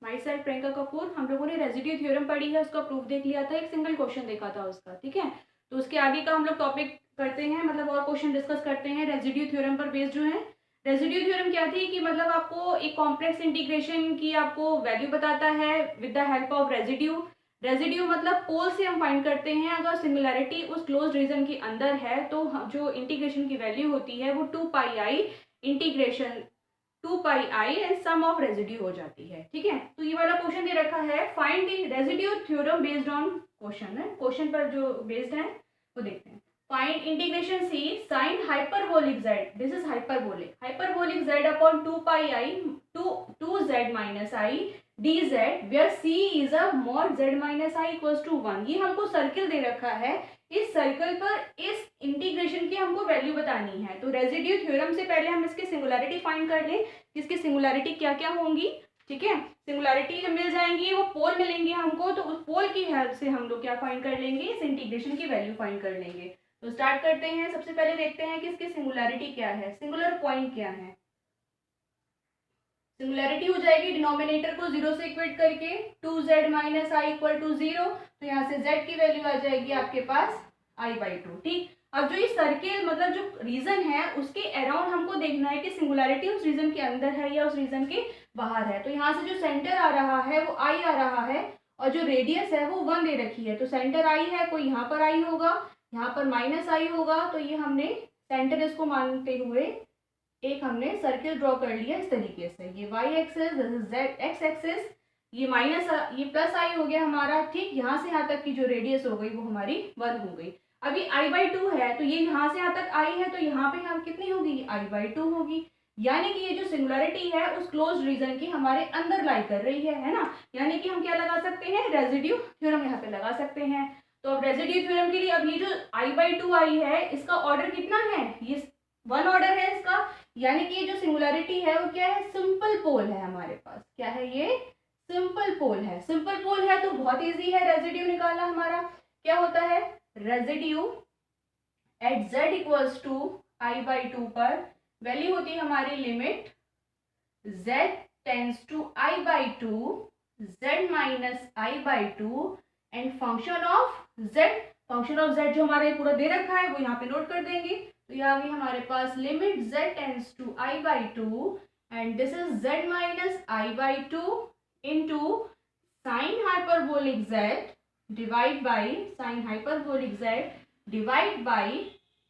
My self Priyanka Kapoor. हम लोगों ने रेजिड्यू थ्योरम पढ़ी है, उसका प्रूफ देख लिया था, एक सिंगल क्वेश्चन देखा था उसका, ठीक है। तो उसके आगे का हम लोग टॉपिक करते हैं, मतलब और क्वेश्चन डिस्कस करते हैं रेजिड्यू थ्योरम पर बेस्ड जो है। रेजिड्यू थ्योरम क्या थी कि मतलब आपको एक कॉम्प्लेक्स इंटीग्रेशन की आपको वैल्यू बताता है with the help of residue. Residue मतलब पोल से हम फाइंड करते हैं, अगर सिंगुलैरिटी उस क्लोज रीजन के अंदर है तो जो इंटीग्रेशन की वैल्यू होती है वो 2πi integration 2πi and sum of residue हो जाती है, ठीक है। तो ये वाला क्वेश्चन दे रखा है, find the residue theorem based on question है, क्वेश्चन पर जो बेस्ड है वो देखते हैं। Find integration c sine hyperbolic z, this is hyperbolic z upon 2πi 2z minus i dz where c is a mod z minus i equals to 1। ये हमको circle दे रखा है, इस सर्कल पर इस इंटीग्रेशन की हमको वैल्यू बतानी है। तो रेजिड्यू थ्योरम से पहले हम इसकी सिंगुलैरिटी फाइंड कर लें, इसकी सिंगुलैरिटी क्या क्या होंगी, ठीक है। सिंगुलैरिटी जब मिल जाएंगी वो पोल मिलेंगे हमको, तो उस पोल की हेल्प से हम लोग क्या फाइंड कर लेंगे, इस इंटीग्रेशन की वैल्यू फाइंड कर लेंगे। तो स्टार्ट करते हैं। सबसे पहले देखते हैं कि इसकी सिंगुलैरिटी क्या है, सिंगुलर पॉइंट क्या है। सिंगुलैरिटी हो जाएगी डिनोमिनेटर को 0 से इक्वेट करके 2z minus I equal to 0, तो यहाँ से z की वैल्यू आ जाएगी आपके पास i/2, ठीक। अब जो ये सर्किल मतलब जो रीजन है उसके अराउंड हमको देखना है कि सिंगुलैरिटी उस रीजन के अंदर है या उस रीजन के बाहर है। तो यहाँ से जो सेंटर आ रहा है वो i आ रहा है और जो रेडियस है वो 1 दे रखी है, तो सेंटर i है, कोई यहाँ पर i होगा, यहाँ पर माइनस i होगा, तो ये हमने सेंटर इसको मानते हुए एक हमने सर्किल ड्रॉ कर लिया इस तरीके से। ये y axis, this is z x axis, ये माइनस ये प्लस आई हो गया हमारा, ठीक। यहाँ से यहाँ तक की जो रेडियस हो गई वो हमारी 1 हो गई। अभी i/2 है, तो ये यहाँ से यहाँ तक i है, तो यहाँ पे हम कितनी होगी, i/2 होगी। यानी कि ये जो सिंगुलैरिटी है उस क्लोज रीजन की हमारे अंदर लाई कर रही है ना। यानी कि हम क्या लगा सकते हैं, रेजिड्यू थ्योरम यहाँ पे लगा सकते हैं। तो अब रेजिड्यू थ्योरम के लिए अब ये जो i/2 आई है इसका ऑर्डर कितना है, ये 1 ऑर्डर है इसका। यानी कि ये जो सिंगुलैरिटी है वो क्या है, सिंपल पोल है हमारे पास। क्या है ये, सिंपल पोल है। सिंपल पोल है तो बहुत इजी है रेजिड्यू निकालना हमारा। क्या होता है, residue at z equals to i/2 पर वैल्यू होती है हमारी limit z tends to i/2 z minus i/2 and function of z। Function of z जो हमारे पूरा दे रखा है वो यहाँ पे नोट कर देंगे। तो ये आ गई हमारे पास limit z tends to i/2 and this is z minus i/2 into sine hyperbolic z divide by sine hyperbolic z divide by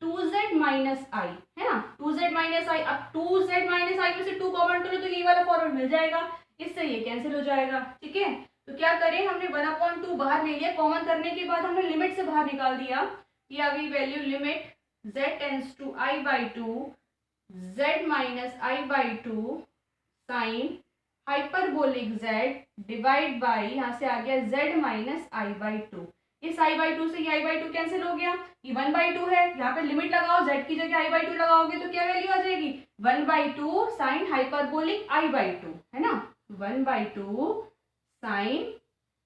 2z minus i, है ना, 2z माइनस i। अब 2z माइनस i में से 2 common करो तो ये वाला formula मिल जाएगा, इससे ये कैंसिल हो जाएगा, ठीक है। तो क्या करें, हमने 1/2 बाहर ले लिया, कॉमन करने के बाद हमने लिमिट से बाहर निकाल दिया। ये आ गई value limit z tends to i/2 z minus i/2 sine hyperbolic z divide by, यहाँ से आ गया z माइनस i/2। इस i/2 से ये i/2 कैंसिल हो गया, ये 1/2 है, यहाँ पे लिमिट लगाओ, z की जगह i/2 लगाओगे तो क्या वैल्यू आ जाएगी, 1/2 साइन हाइपरबोलिक i/2, है ना, 1/2 साइन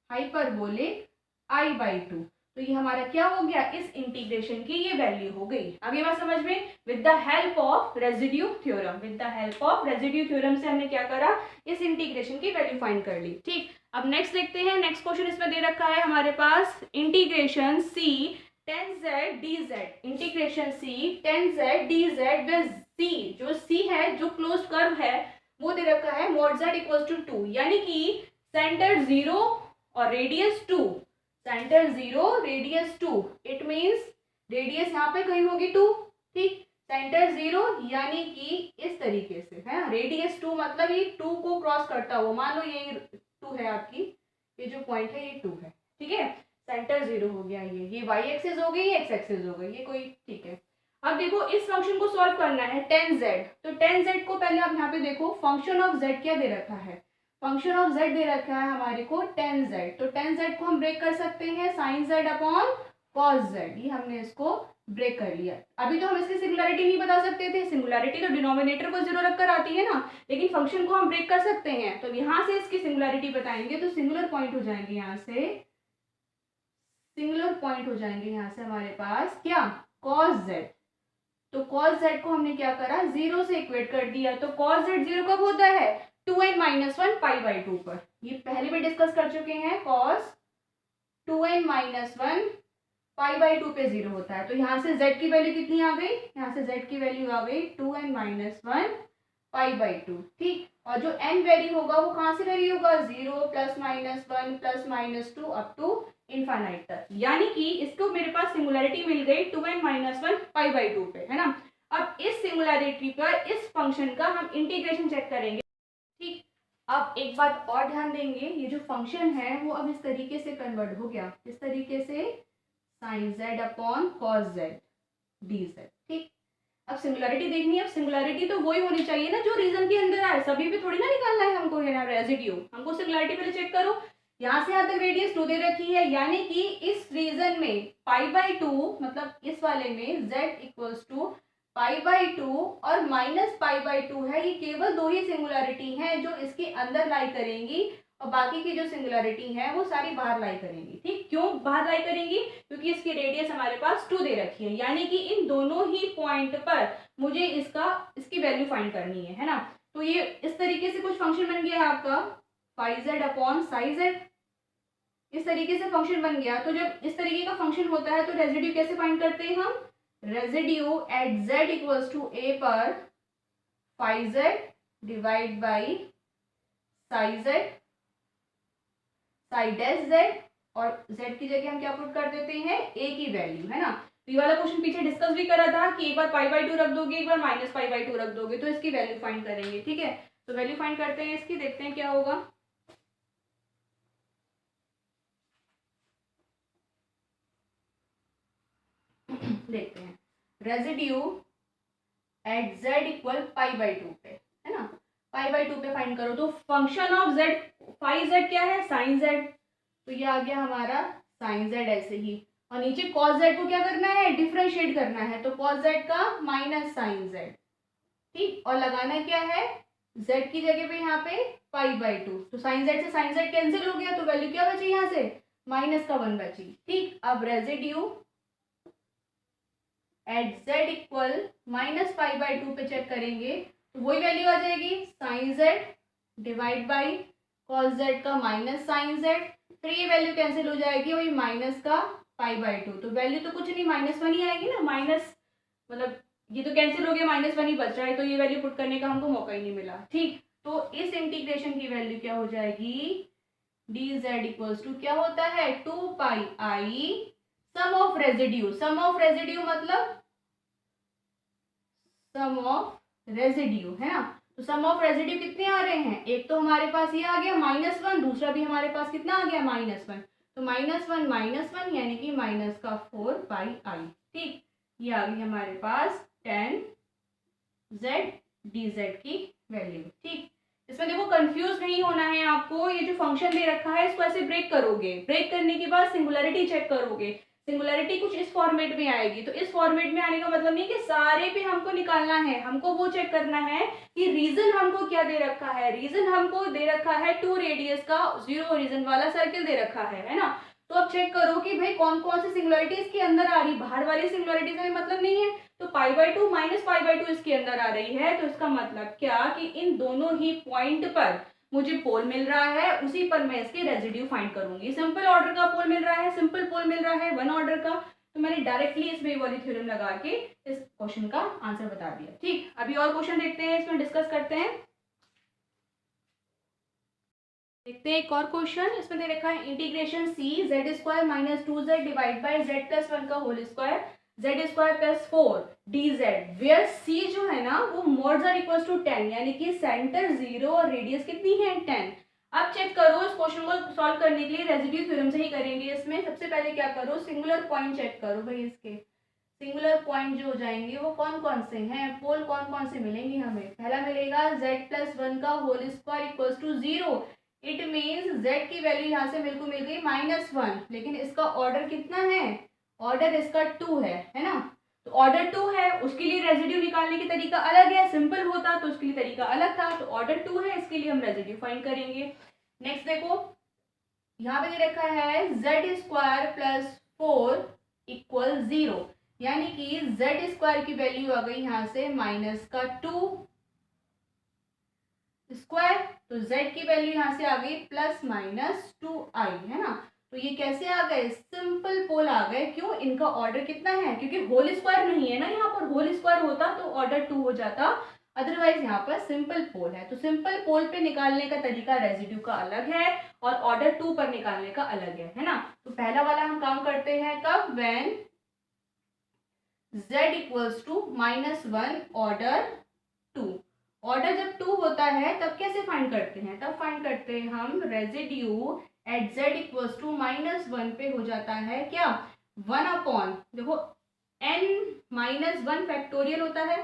हाइपरबोलिक i/2। तो ये हमारा क्या हो गया, इस इंटीग्रेशन की ये वैल्यू हो गई। अब ये बात समझ में, with the help of residue theorem, with the help of residue theorem से हमने क्या करा, इस इंटीग्रेशन की वैल्यू फाइंड कर ली, ठीक। अब नेक्स्ट देखते हैं, नेक्स्ट क्वेश्चन इसमें दे रखा है हमारे पास इंटीग्रेशन सी tan z dz, इंटीग्रेशन सी tan z dz में c, जो c है जो क्लोज्ड कर्व है वो दे रखा है mod z इक्वल्स टू 2। यानी कि सेंटर 0 और radius 2, centre 0 radius 2, it means radius यहाँ पे कहीं होगी 2, ठीक। सेंटर 0 यानी कि इस तरीके से है, रेडियस 2 मतलब ये 2 को क्रॉस करता हुआ, मान लो ये 2 है आपकी, ये जो पॉइंट है ये 2 है, ठीक है। सेंटर 0 हो गया, ये y एक्सिस हो गई, ये x एक्सिस हो गई, ये कोई, ठीक है। अब देखो इस फंक्शन को सॉल्व करना है tan z, तो tan z को पहले आप यहाँ पे देखो फंक्शन ऑफ z क्या दे रखा है, फंक्शन ऑफ z दे रखा है हमारे को tan z। तो tan z को हम ब्रेक कर सकते हैं sin z upon cos z, ये हमने इसको ब्रेक कर लिया। अभी तो हम इसकी सिंगुलैरिटी नहीं बता सकते थे, सिंगुलैरिटी तो डिनोमिनेटर को 0 रखकर आती है ना, लेकिन फंक्शन को हम ब्रेक कर सकते हैं। तो यहाँ से इसकी सिंगुलैरिटी बताएंगे तो सिंगुलर पॉइंट हो जाएंगे, यहाँ से सिंगुलर पॉइंट हो जाएंगे यहाँ से हमारे पास क्या, cos z। तो cos z को हमने क्या करा, 0 से इक्वेट कर दिया। तो cos z 0 कब होता है, 2n-1 π/2 पर। ये पहले भी डिस्कस कर चुके हैं। cos 2n-1 π/2 पे 0 होता है। तो यहाँ से z की वैल्यू कितनी आ गई, यहाँ से z की वैल्यू आ गई 2n-1 π/2। ठीक, और जो n वेरी होगा वो कहाँ से वेरी होगा, 0 +-1 +-2 अप टू इनफाइनाइट तक। यानी कि इसको मेरे पास सिंगुलैरिटी मिल गई 2n-1 π/2 पे, है ना। अब इस सिंगुलैरिटी पर इस फंक्शन का हम इंटीग्रेशन चेक करेंगे। ठीक, अब एक बात और ध्यान देंगे, ये जो फंक्शन है वो अब इस तरीके से कन्वर्ट हो गया, इस तरीके से sin z upon cos z dz। ठीक, अब सिंगुलैरिटी देखनी है। अब सिंगुलैरिटी तो वही होनी चाहिए ना जो रीजन के अंदर आए, सभी पे थोड़ी ना निकालना है हमको, है ना, रेजिड्यू। हमको सिंगुलैरिटी पहले चेक करो। यहाँ से यहाँ तक रेडियस 2 दे रखी है, यानी कि इस रीजन में π/2 मतलब इस वाले में z इक्वल्स टू π/2 और -π/2 है। ये केवल दो ही सिंगुलैरिटी हैं जो इसके अंदर लाई करेंगी, और बाकी की जो सिंगुलैरिटी है वो सारी बाहर लाई करेंगी। ठीक, क्यों बाहर लाई करेंगी, क्योंकि इसकी रेडियस हमारे पास 2 दे रखी है, यानी कि इन दोनों ही पॉइंट पर मुझे इसकी वैल्यू फाइंड करनी है ना। तो ये इस तरीके से कुछ फंक्शन बन गया आपका φz अपॉन ψz, इस तरीके से फंक्शन बन गया। तो जब इस तरीके का फंक्शन होता है तो रेजिड्यू कैसे फाइंड करते हैं हम, residue at z equals to a पर φz divide by ψz psi dash z, और z की जगह हम क्या पुट कर देते हैं, a की वैल्यू, है ना। तो ये वाला क्वेश्चन पीछे डिस्कस भी करा था कि एक बार π/2 रख दोगे, एक बार -π/2 रख दोगे, तो इसकी वैल्यू फाइंड करेंगे। ठीक है, तो वैल्यू फाइंड करते हैं इसकी, देखते हैं क्या होगा। देखते हैं रेजिड्यू एट z इक्वल π/2 पे, है ना, π/2 पे फाइंड करो। तो function of z phi z क्या है, साइन z, तो ये आ गया हमारा साइन z ऐसे ही, और नीचे cos z को क्या करना है, डिफरेंशिएट करना है, तो cos z का माइनस साइन z। ठीक, और लगाना क्या है, z की जगह पे यहाँ पे π/2, तो साइन z से साइन z कैंसिल हो गया, तो वैल्यू क्या बची यहाँ से, -1 बची। ठीक, अब रेजिड्यू एट z इक्वल -π/2 पे चेक करेंगे तो वही वैल्यू आ जाएगी sine z divide by cos z का माइनस साइन z, फिर ये वैल्यू कैंसिल हो जाएगी, वही माइनस का π/2, तो वैल्यू तो कुछ नहीं -1 ही आएगी ना, माइनस मतलब ये तो कैंसिल हो गया, -1 ही बच रहा है, तो ये वैल्यू पुट करने का हमको मौका ही नहीं मिला। ठीक, तो इस इंटीग्रेशन की वैल्यू क्या हो जाएगी, dz इक्वल्स टू क्या होता है 2πi sum of residue, sum of residue मतलब सम ऑफ रेजिड्यू, है ना। तो सम ऑफ रेजिड्यू कितने आ रहे हैं, एक तो हमारे पास ये आ गया -1, दूसरा भी हमारे पास कितना आ गया -1, तो -1 यानी कि -4πi। ठीक, ये आ गई हमारे पास tan z dz की वैल्यू। ठीक, इसमें देखो कंफ्यूज नहीं होना है आपको, ये जो फंक्शन दे रखा है इसको ऐसे ब्रेक करोगे, ब्रेक करने के बाद सिंगुलैरिटी चेक करोगे, सिंगुलैरिटी कुछ इस फॉर्मेट में आएगी। तो इस फॉर्मेट में आने का मतलब नहीं कि सारे पे हमको निकालना है, हमको वो चेक करना है कि रीजन हमको क्या दे रखा है। रीजन हमको दे रखा है 2 रेडियस का 0 रीजन वाला सर्किल दे रखा है ना। तो अब चेक करो कि भाई कौन कौन सी सिंगुलैरिटी इसके अंदर आ रही, बाहर वाली सिंगुलैरिटी से मतलब नहीं है, तो π/2 -π/2 इसके अंदर आ रही है, तो इसका मतलब क्या कि इन दोनों ही पॉइंट पर मुझे पोल मिल रहा है, उसी पर मैं इसके रेजिड्यू फाइंड करूंगी। सिंपल ऑर्डर का पोल मिल रहा है, सिंपल पोल मिल रहा है 1 ऑर्डर का, तो मैंने डायरेक्टली इसमें वाली थ्योरम लगा के इस क्वेश्चन का आंसर बता दिया। ठीक, अभी और क्वेश्चन देखते हैं, इसमें डिस्कस करते हैं। देखते हैं एक और क्वेश्चन, इसमें दे रखा है integration c z² - 2z divide by z+1 का whole square z² + 4 dz, where c जो है ना वो मोड्स आर इक्वल टू 10, यानी कि सेंटर 0 और रेडियस कितनी है 10। अब चेक करो इस क्वेश्चन को सॉल्व करने के लिए रेजिड्यू थ्योरम से ही करेंगे। इसमें सबसे पहले क्या करो, सिंगुलर पॉइंट चेक करो भाई, इसके सिंगुलर पॉइंट जो हो जाएंगे वो कौन कौन से हैं, पोल कौन कौन से मिलेंगे हमें। पहला मिलेगा z+1 का whole square equal to 0, it means z की वैल्यू यहाँ से मेरे को मिल गई -1, लेकिन इसका ऑर्डर कितना है, ऑर्डर इसका 2 है ना। तो ऑर्डर 2 है, उसके लिए रेजिड्यू निकालने की तरीका अलग है, सिंपल होता तो उसके लिए तरीका अलग था, तो ऑर्डर 2 है, इसके लिए हम रेजिड्यू फाइंड करेंगे। नेक्स्ट देखो यहाँ पे दे रखा है z² + 4 = 0, यानी कि z² की वैल्यू आ गई यहाँ से -2, स्क्वायर, तो z की वैल्यू यहाँ से आ गई प्लस माइनस 2i, है ना। तो ये कैसे आ गए, सिंपल पोल आ गए। क्यों, इनका ऑर्डर कितना है, क्योंकि होल स्क्वायर नहीं है ना, यहाँ पर होल स्क्वायर होता तो ऑर्डर 2 हो जाता, अदरवाइज यहाँ पर सिंपल पोल है। तो सिंपल पोल पे निकालने का तरीका रेजिड्यू का अलग है और ऑर्डर 2 पर निकालने का अलग है ना। तो पहला वाला हम काम करते हैं कब, when z equals to -1 order 2। Order जब 2 होता है तब कैसे फाइंड करते हैं, तब फाइंड करते हैं हम residue at z equals to -1 पे हो जाता है क्या, 1 अपॉन, देखो n-1 फैक्टोरियल होता है,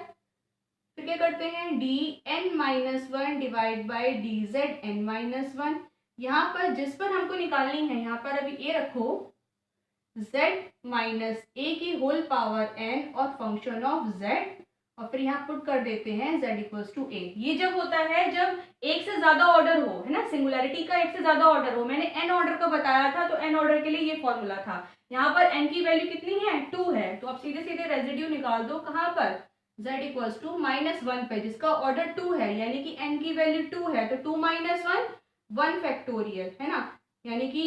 फिर क्या करते हैं dn-1 डिवाइड बाई dZn-1। यहाँ पर जिस पर हमको निकालनी है, यहाँ पर अभी a रखो, z माइनस ए की होल पावर n और फंक्शन ऑफ z, और फिर यहाँ पुट कर देते हैं z इक्वल्स टू a। ये जब होता है जब एक से ज्यादा ऑर्डर हो, है ना, सिंगुलैरिटी का एक से ज्यादा ऑर्डर हो। मैंने n ऑर्डर का बताया था, तो n ऑर्डर के लिए ये फॉर्मूला था। यहाँ पर n की वैल्यू कितनी है, 2 है, तो अब सीधे सीधे रेजिड्यू निकाल दो कहाँ पर, z इक्वल्स टू -1 पे, जिसका ऑर्डर 2 है, यानी कि n की वैल्यू 2 है, तो 2 - 1 1 फैक्टोरियल, है ना, यानी कि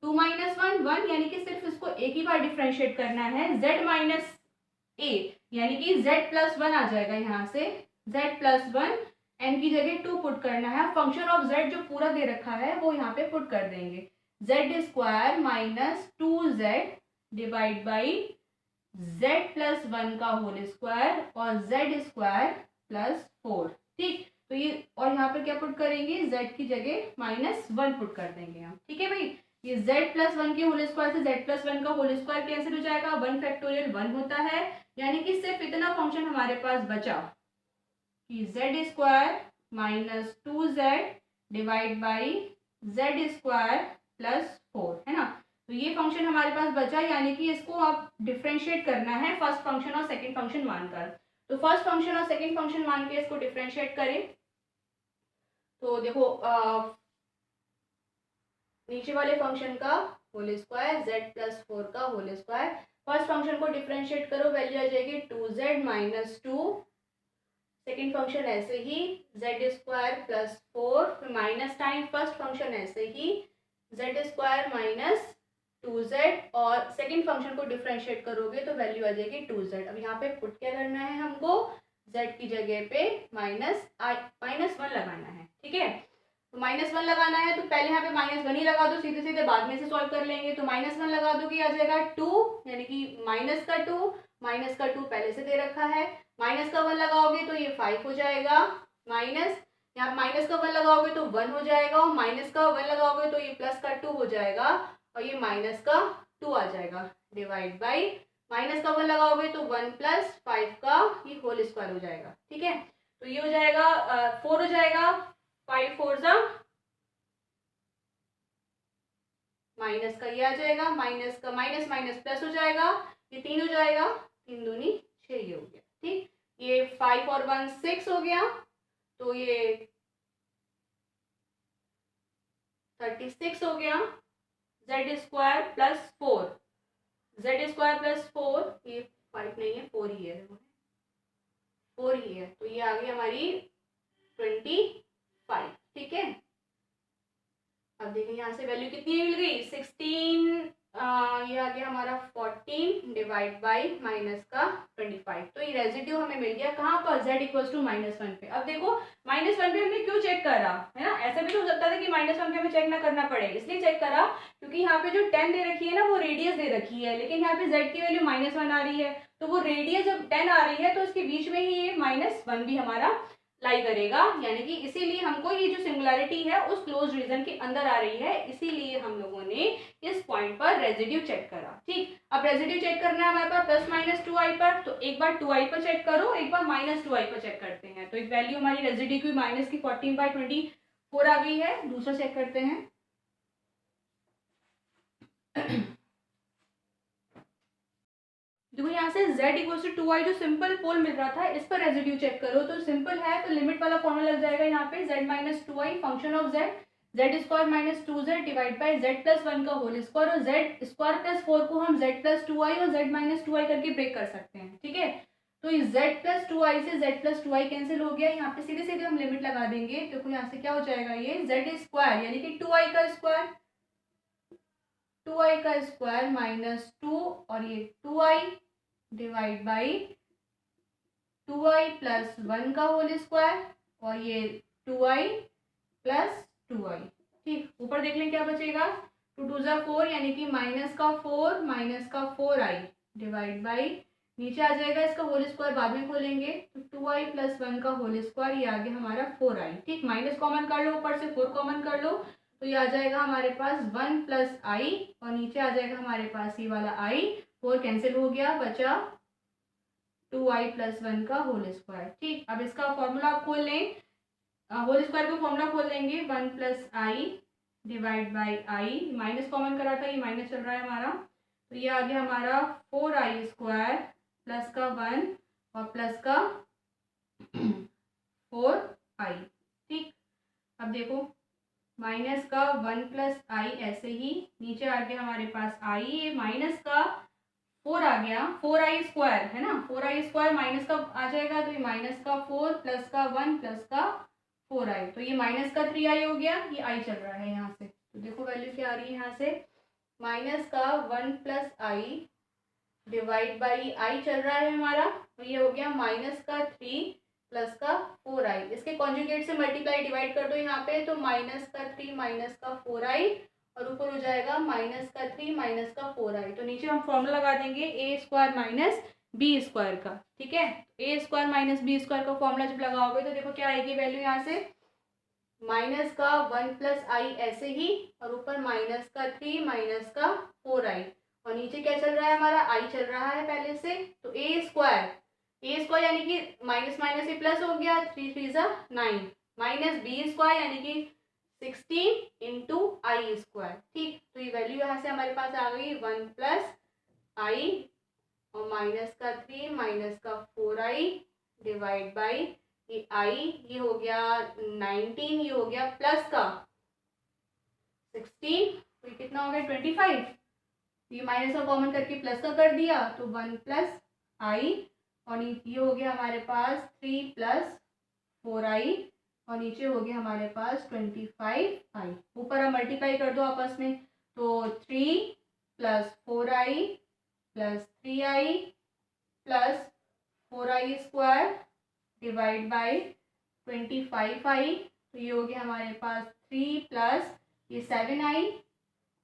2 - 1 1, यानी कि सिर्फ इसको एक ही बार डिफ्रेंशिएट करना है, z माइनस a, यानी कि z प्लस 1 आ जाएगा, यहाँ से z प्लस 1, n की जगह 2 पुट करना है, फंक्शन ऑफ z जो पूरा दे रखा है वो यहाँ पे पुट कर देंगे, z square minus 2z divide by z plus 1 का होल स्क्वायर और z स्क्वायर प्लस 4, ठीक। तो ये, और यहाँ पर क्या पुट करेंगे, z की जगह -1 पुट कर देंगे हम, ठीक है भाई। ये z प्लस 1 के होल स्क्वायर से z प्लस 1 का होल स्क्वायर कैंसिल हो जाएगा, 1 फैक्टोरियल 1 होता है, यानी कि सिर्फ इतना फंक्शन हमारे पास बचा कि z square minus 2z divide by z square plus 4, है ना। तो ये फंक्शन हमारे पास बचा, यानी कि इसको आप डिफ्रेंशिएट करना है फर्स्ट फंक्शन और सेकंड फंक्शन मानकर। तो फर्स्ट फंक्शन और सेकंड फंक्शन मान के इसको डिफ्रेंशिएट करें, तो देखो नीचे वाले फंक्शन का होल स्क्वायर, z प्लस 4 का होल स्क्वायर, फर्स्ट फंक्शन को डिफ्रेंशिएट करो, वैल्यू आ जाएगी 2z माइनस 2, सेकेंड फंक्शन ऐसे ही z स्क्वायर प्लस 4, फिर माइनस टाइम फर्स्ट फंक्शन ऐसे ही z स्क्वायर माइनस 2z, और सेकेंड फंक्शन को डिफ्रेंशिएट करोगे तो वैल्यू आ जाएगी 2z। अब यहाँ पे पुट क्या करना है हमको, z की जगह पे -1 लगाना है, ठीक है। तो -1 लगाना है, तो पहले यहाँ पे -1 ही लगा दो, सीधे सीधे बाद में से सॉल्व कर लेंगे। तो -1 लगा दो कि आ जाएगा 2, यानी कि माइनस का 2 पहले से दे रखा है, माइनस का 1 लगाओगे तो ये 5 हो जाएगा, माइनस यहाँ माइनस का 1 लगाओगे तो 1 हो जाएगा, और माइनस का 1 लगाओगे तो ये प्लस का 2 हो जाएगा, और ये माइनस का 2 आ जाएगा, डिवाइड बाई माइनस का 1 लगाओगे तो 1 प्लस 5 का ये होल स्क्वायर हो जाएगा, ठीक है। तो ये हो जाएगा 4 हो जाएगा, 5 4 जा माइनस का ये आ जाएगा, माइनस का माइनस माइनस प्लस हो जाएगा, ये 3 हो जाएगा, 3 दूनी 6 ये हो गया, ठीक। ये 5 और 1 6 हो गया, तो ये 36 हो गया, z square plus 4, z square plus 4, ये 5 नहीं है 4 ही है, 4 ही है, तो ये आ गई हमारी 25, ठीक है। अब देखिए यहाँ से वैल्यू कितनी मिल गई, 16, ये आ गया हमारा 14 डिवाइड बाई माइनस का 25, तो ये रेजिड्यू हमें मिल गया कहाँ पर, z इक्वल्स टू -1 पे। अब देखो -1 पे हमने क्यों चेक करा, है ना, ऐसा भी तो हो सकता था कि -1 पे हमें चेक ना करना पड़े, इसलिए चेक करा क्योंकि यहाँ पे जो 10 दे रखी है ना वो रेडियस दे रखी है, लेकिन यहाँ पे z की वैल्यू -1 आ रही है, तो वो रेडियस जब 10 आ रही है तो इसके बीच में ही ये -1 भी हमारा लाई करेगा, यानी कि इसीलिए हमको ये जो सिंगुलैरिटी है उस क्लोज रीजन के अंदर आ रही है, इसीलिए हम लोगों ने इस पॉइंट पर रेजिड्यू चेक करा, ठीक। अब रेजिड्यू चेक करना है हमारे पास प्लस माइनस 2i पर, तो एक बार 2i पर चेक करो, एक बार -2i पर चेक करते हैं। तो एक वैल्यू हमारी रेजिड्यू की माइनस की 14/24 आ गई है, दूसरा चेक करते हैं। देखो यहाँ से z इक्वल टू 2i जो सिंपल पोल मिल रहा था इस पर रेजिड्यू चेक करो, तो सिंपल है तो लिमिट वाला फॉर्मूला लग जाएगा यहाँ पे, z minus 2i function of z square minus 2z divide by z plus 1 का होल स्क्वायर, और z स्क्वायर प्लस 4 को हम z प्लस 2i और z माइनस 2i करके ब्रेक कर सकते हैं, ठीक है। तो इस z प्लस टू आई से z plus two I cancel हो गया। यहाँ पे सीधे सीधे हम लिमिट लगा देंगे, देखो यहाँ से क्या हो जाएगा, ये z स्क्वायर यानी कि टू आई का स्क्वायर, टू आई का स्क्वायर माइनस टू और ये two i divide by two i plus one का होल स्क्वायर और ये two i plus two i. ठीक, ऊपर देख लें क्या बचेगा, टू टू ज़ा फोर यानी कि माइनस का फोर आई डिवाइड बाई नीचे आ जाएगा इसका होल स्क्वायर, बाद में खोलेंगे तो टू आई प्लस वन का होल स्क्वायर, ये आ गया हमारा फोर आई। ठीक, माइनस कॉमन कर लो, ऊपर से फोर कॉमन कर लो तो ये आ जाएगा हमारे पास वन प्लस आई और नीचे आ जाएगा हमारे पास ये वाला आई, फोर कैंसिल हो गया, बचा टू आई प्लस वन का होल स्क्वायर। ठीक, अब इसका फॉर्मूला आप खोल लें, होल स्क्वायर का फॉर्मूला खोल लेंगे, one plus I divide by I, minus common करा था, ये माइनस चल रहा है हमारा, तो ये आ गया हमारा फोर आई स्क्वायर प्लस का वन और प्लस का फोर आई। ठीक, अब देखो माइनस का वन प्लस आई ऐसे ही नीचे आ गया हमारे पास आई, ये माइनस का फोर आ गया, फोर आई स्क्वायर है ना, फोर आई स्क्वायर माइनस का आ जाएगा तो ये माइनस का फोर प्लस का वन प्लस का फोर आई, तो ये माइनस का थ्री आई हो गया, ये आई चल रहा है यहाँ से, तो देखो वैल्यू क्या आ रही है यहाँ से, माइनस का one plus I divide by I चल रहा है हमारा, तो ये हो गया माइनस का थ्री प्लस का फोर आई, इसके कॉन्जुगेट से मल्टीप्लाई डिवाइड कर दो यहाँ पे, तो माइनस का थ्री माइनस का फोर आई और ऊपर हो जाएगा माइनस का थ्री माइनस का फोर आई, तो नीचे हम फॉर्मूला लगा देंगे ए स्क्वायर माइनस बी स्क्वायर का। ठीक है, ए स्क्वायर माइनस बी स्क्वायर का फॉर्मूला जब लगाओगे तो देखो क्या आएगी वैल्यू यहाँ से, माइनस का वन प्लस आई ऐसे ही और ऊपर माइनस का थ्री माइनस का फोर आई और नीचे क्या चल रहा है हमारा, आई चल रहा है पहले से, तो ए स्क्वायर यानी कि माइनस माइनस से प्लस हो गया, थ्री थ्री ज़ा नाइन, माइनस बी स्क्वायर यानी कि 16 इंटू आई स्क्वायर। ठीक, तो ये वैल्यू यहाँ से हमारे पास आ गई वन प्लस आई और माइनस का थ्री माइनस का फोर आई डिवाइड बाई ये आई, ये हो गया 19, ये हो गया प्लस का 16, तो ये कितना हो गया 25, ये माइनस का कॉमन करके प्लस का कर दिया तो वन प्लस आई और ये हो गया हमारे पास थ्री प्लस फोर आई और नीचे हो गया हमारे पास 25 आई, ऊपर हम मल्टीप्लाई कर दो आपस में, तो three plus four I plus three I plus four I square divide by 25 आई, तो ये हो गया हमारे पास थ्री प्लस ये सेवन आई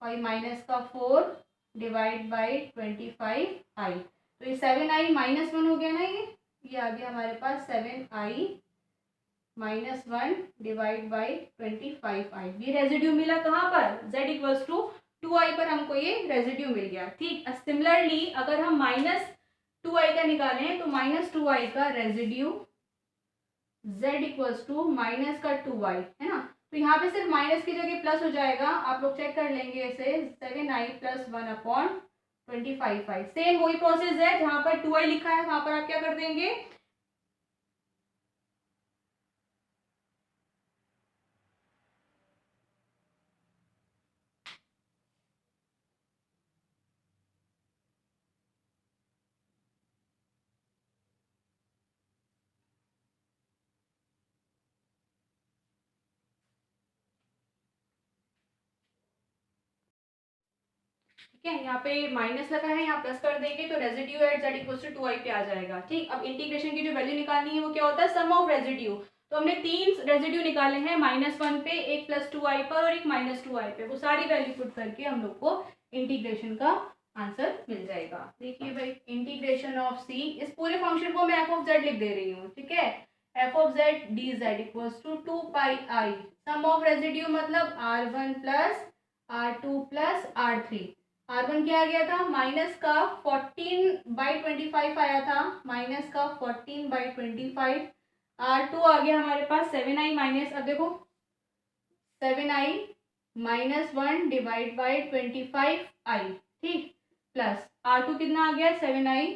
और ये माइनस का फोर डिवाइड बाई 25 आई, तो ये सेवन आई माइनस वन हो गया ना, ये आ गया हमारे पास seven I minus one divide by 25 I, ये रेजिड्यू मिला कहाँ पर, z equals to two I पर हमको ये रेजिड्यू मिल गया। ठीक, सिमिलरली अगर हम माइनस टू आई का निकालें तो माइनस टू आई का residue z equals to minus का टू आई है ना, तो यहाँ पे सिर्फ माइनस की जगह प्लस हो जाएगा, आप लोग चेक कर लेंगे ऐसे, सेवन आई प्लस वन अपॉन 25 आई, सेम वही प्रोसेस है, जहां पर टू आई लिखा है वहां पर आप क्या कर देंगे, ठीक है, यहाँ पे माइनस लगा है, यहाँ प्लस कर देंगे तो residue at z equals to two I पे आ जाएगा। ठीक, अब इंटीग्रेशन की जो वैल्यू निकालनी है वो क्या होता है, सम ऑफ रेजिड्यू, तो हमने तीन रेजिड्यू निकाले हैं, माइनस वन पे, एक प्लस टू आई पर और एक माइनस टू आई पे, वो सारी वैल्यू पुट करके हम लोग को इंटीग्रेशन का आंसर मिल जाएगा। देखिए भाई, इंटीग्रेशन ऑफ सी, इस पूरे फंक्शन को मैं एफ ऑफ जेड लिख दे रही हूँ। ठीक है, F of Z D Z equals to two pi I, sum of residue मतलब R one plus R two plus R three, R one क्या आ गया था, माइनस का 14/25 आया था, माइनस का 14/25, आर टू आ गया हमारे पास सेवन आई माइनस, अब देखो seven I minus one divide by 25 आई, ठीक, प्लस आर टू कितना आ गया, seven I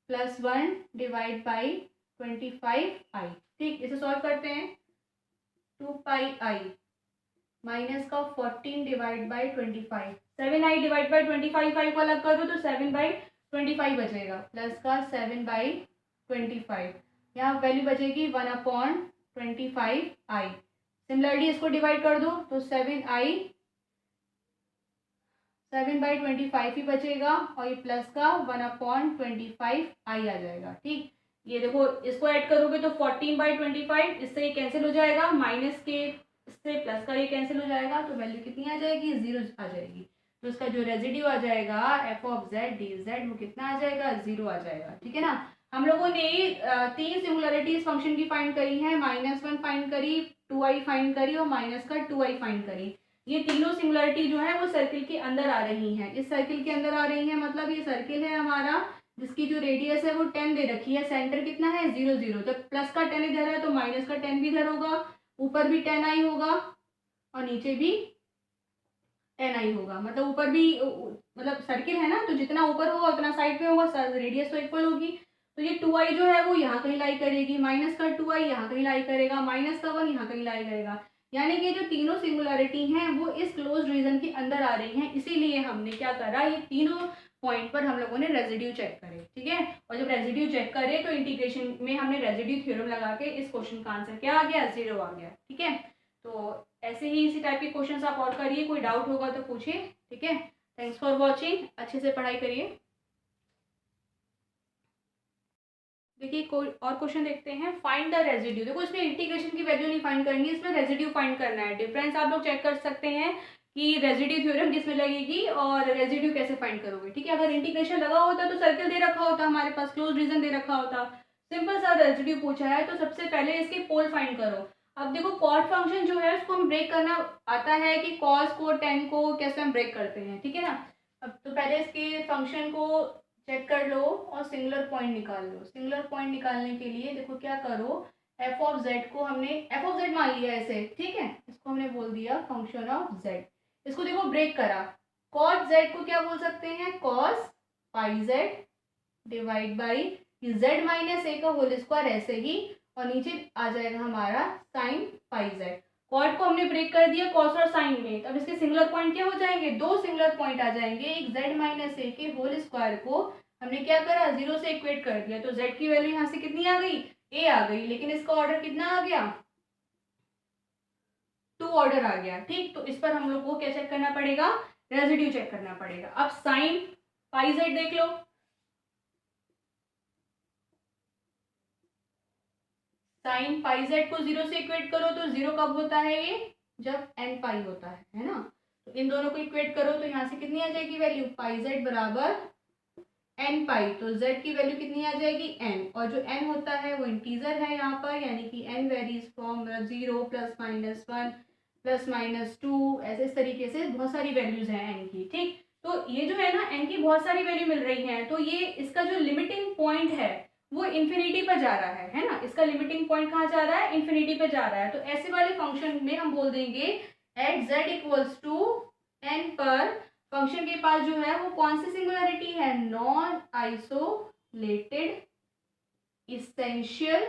plus one divide by 25 आई। ठीक, इसे सॉल्व करते हैं, टू पाई आई माइनस का 14 divide by 25, seven I divide by 25 आई को अलग कर दो तो 7/25 25 बचेगा, प्लस का 7/25, यहाँ वैल्यू बचेगी 1/25i। सिमिलरली इसको डिवाइड कर दो तो 7/25 ही बचेगा और ये प्लस का 1/25i आ जाएगा। ठीक, ये देखो इसको ऐड करोगे तो 14/25, इससे ये कैंसिल हो जाएगा, माइनस के इससे प्लस का ये कैंसिल हो जाएगा, तो वैल्यू कितनी आ जाएगी, 0 आ जाएगी। तो इसका जो रेजिड्यू आ जाएगा F of Z D Z वो कितना आ जाएगा, 0 आ जाएगा। ठीक है ना। हम लोगों ने 3 सिंगुलरिटीज फंक्शन की फाइंड करी है, -1 फाइंड करी, 2i फाइंड करी और माइनस का 2i फाइंड करी। ये तीनों सिंगुलरिटी जो है वो सर्किल के अंदर आ रही हैं, इस सर्किल के अंदर आ रही है, मतलब ये सर्किल है हमारा जिसकी जो रेडियस है वो 10 दे रखी है, सेंटर कितना है 0 0, तो प्लस का 10 इधर है तो माइनस का 10 भी इधर होगा, ऊपर भी 10i होगा और नीचे भी 10i होगा, मतलब ऊपर भी मतलब सर्किल है ना, तो जितना ऊपर होगा उतना साइड पे होगा, रेडियस तो इक्वल होगी। तो ये 2i जो है वो यहाँ कहीं लाई करेगी, माइनस का 2i यहाँ कहीं लाई करेगा, माइनस का 1 यहाँ कहीं लाई करेगा, यानी कि जो तीनों सिंगुलरिटी हैं वो इस क्लोज रीजन के अंदर आ रही हैं। इसीलिए हमने क्या करा, ये तीनों पॉइंट पर हम लोगों ने रेजिड्यू चेक करे। ठीक है, और जब रेजिड्यू चेक करे तो इंटीग्रेशन में हमने रेजिड्यू थ्योरम लगा के इस क्वेश्चन का आंसर क्या आ गया, 0 आ गया। ठीक है, तो ऐसे ही इसी टाइप के क्वेश्चंस आप और करिए, कोई डाउट होगा तो पूछिए। ठीक है, थैंक्स फॉर वॉचिंग, अच्छे से पढ़ाई करिए। देखिए कोई और क्वेश्चन देखते हैं, फाइंड द रेजिड्यू। देखो इसमें इंटीग्रेशन की वैल्यू नहीं फाइंड करनी है, इसमें रेजिड्यू फाइंड करना है। डिफरेंस आप लोग चेक कर सकते हैं कि रेजिड्यू थ्योरम किसमें लगेगी और रेजिड्यू कैसे फाइंड करोगे। ठीक है, अगर इंटीग्रेशन लगा होता तो सर्किल दे रखा होता, हमारे पास क्लोज रीजन दे रखा होता, सिंपल सा रेजिड्यू पूछा है तो सबसे पहले इसके पोल फाइंड करो। अब देखो कॉट फंक्शन जो है उसको हम ब्रेक करना आता है कि कॉस को टेन को कैसे हम ब्रेक करते हैं। ठीक है ना। अब तो पहले इसके फंक्शन को चेक कर लो और सिंगुलर पॉइंट निकाल लो। सिंगुलर पॉइंट निकालने के लिए देखो क्या करो, एफ ऑफ जेड को हमने एफ ऑफ जेड मान लिया ऐसे। ठीक है, इसको हमने बोल दिया फंक्शन ऑफ जेड। इसको देखो ब्रेक करा, कॉस जेड को क्या बोल सकते हैं, cos pi Z divide by Z minus A का होल स्क्वायर ऐसे ही, और नीचे आ जाएगा हमारा साइन पाई जेड। कॉट को हमने ब्रेक कर दिया कॉस और साइन में, तो अब इसके सिंगुलर पॉइंट क्या हो जाएंगे, 2 सिंगुलर पॉइंट आ जाएंगे। एक जेड माइनस ए के होल स्क्वायर को हमने क्या करा, 0 से इक्वेट कर दिया, तो जेड की वैल्यू यहाँ से कितनी आ गई, ए आ गई, लेकिन इसका ऑर्डर कितना आ गया, 2 ऑर्डर आ गया। ठीक, तो इस पर हम लोग को क्या चेक करना पड़ेगा, रेजिड्यू चेक करना पड़ेगा। अब साइन पाई जेड देख लो, साइन पाई जेड को 0 से इक्वेट करो तो 0 कब होता है, ये जब एन पाई होता है ना। तो इन दोनों को इक्वेट करो तो यहाँ से कितनी आ जाएगी वैल्यू, पाई जेड बराबर एन पाई, तो जेड की वैल्यू कितनी आ जाएगी एन, और जो एन होता है वो इंटीजर है यहाँ पर, यानी कि एन वेरीज फ्रॉम 0 +-1 +-2, ऐसे इस तरीके से बहुत सारी वैल्यूज हैं एन की। ठीक, तो ये जो है ना एन की बहुत सारी वैल्यू मिल रही हैं, तो ये इसका जो लिमिटिंग पॉइंट है वो इन्फिनिटी पर जा रहा है ना। इसका लिमिटिंग पॉइंट कहाँ जा रहा है, इन्फिनिटी पे जा रहा है। तो ऐसे वाले फंक्शन में हम बोल देंगे at z equals to n पर फंक्शन के पास जो है वो कौन सी सिंगुलरिटी है, नॉन आइसोलेटेड इसेंशियल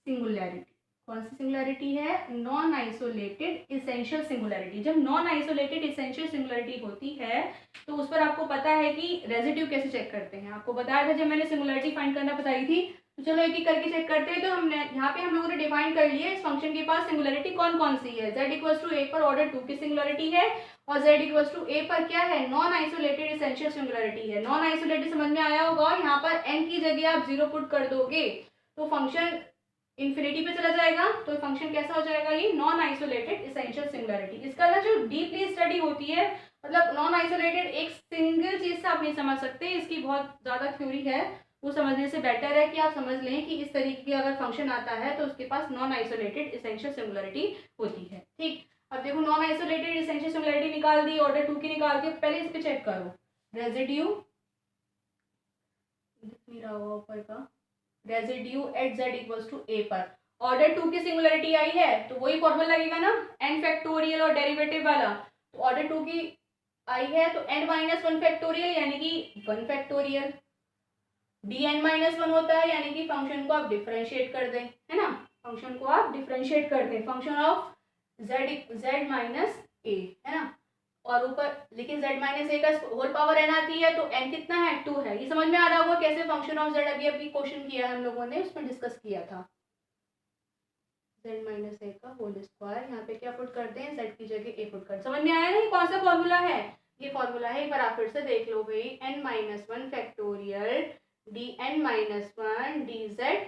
सिंगुलरिटी। कौन सी सिंगुलरिटी है, नॉन आइसोलेटेड इसेंशियल सिंगुलरिटी। जब नॉन आइसोलेटेड इसेंशियल सिंगुलरिटी होती है तो उस पर आपको पता है कि रेजिड्यू कैसे चेक करते हैं, आपको बताया था जब मैंने सिंगुलरिटी फाइंड करना बताई थी। तो चलो एक एक करके चेक करते हैं। तो हमने यहाँ पे हम लोगों ने डिफाइन कर लिया इस फंक्शन के पास सिंगुलरिटी कौन कौन सी है, z इक्वल्स टू ए पर ऑर्डर 2 की सिंगुलरिटी है, और z इक्वल्स टू ए पर क्या है, नॉन आइसोलेटेड इसेंशियल सिंगुलरिटी है। नॉन आइसोलेटेड समझ में आया होगा, यहाँ पर n की जगह आप 0 पुट कर दोगे तो फंक्शन इन्फिनिटी पे चला जाएगा, तो फंक्शन कैसा हो जाएगा, ये नॉन आइसोलेटेड इसेंशियल सिंगुलरिटी। इसका ना जो डीपली स्टडी होती है, मतलब नॉन आइसोलेटेड एक सिंगल चीज से आप नहीं समझ सकते, इसकी बहुत ज्यादा थ्योरी है, वो समझने से बेटर है कि आप समझ लें कि इस तरीके की अगर फंक्शन आता है तो उसके पास नॉन आइसोलेटेड इसेंशियल सिंगुलरिटी होती है। ठीक, अब देखो नॉन आइसोलेटेड इसेंशियल सिंगुलरिटी निकाल दी, ऑर्डर 2 की निकाल दी। पहले इस पे चेक करो, रेजिड्यू दिख नहीं रहा होगा ऊपर का, residue at z equals to a पर ऑर्डर 2 की सिंगुलरिटी आई है तो वही फॉर्मूला लगेगा ना, n फैक्टोरियल और डेरिवेटिव वाला। तो ऑर्डर 2 की आई है तो n माइनस 1 फैक्टोरियल यानी कि 1 फैक्टोरियल, dn-1 होता है यानी कि फंक्शन को आप डिफरेंशिएट कर दें, है ना, फंक्शन को आप डिफरेंशिएट कर दें, function of z minus a, है ना। और ऊपर, लेकिन z माइनस ए का होल पावर n आती है तो n कितना है 2 है। ये समझ में आ रहा होगा कैसे फंक्शन ऑफ z अभी अभी क्वेश्चन किया है हम लोगों ने, उसमें डिस्कस किया था। z माइनस ए का होल स्क्वायर, यहाँ पे क्या पुट करते हैं z की जगह a पुट कर। समझ में आया ना ये कौन सा फॉर्मूला है? ये फॉर्मूला है, एक बार आप फिर से देख लो भाई, n minus one factorial D N minus one D Z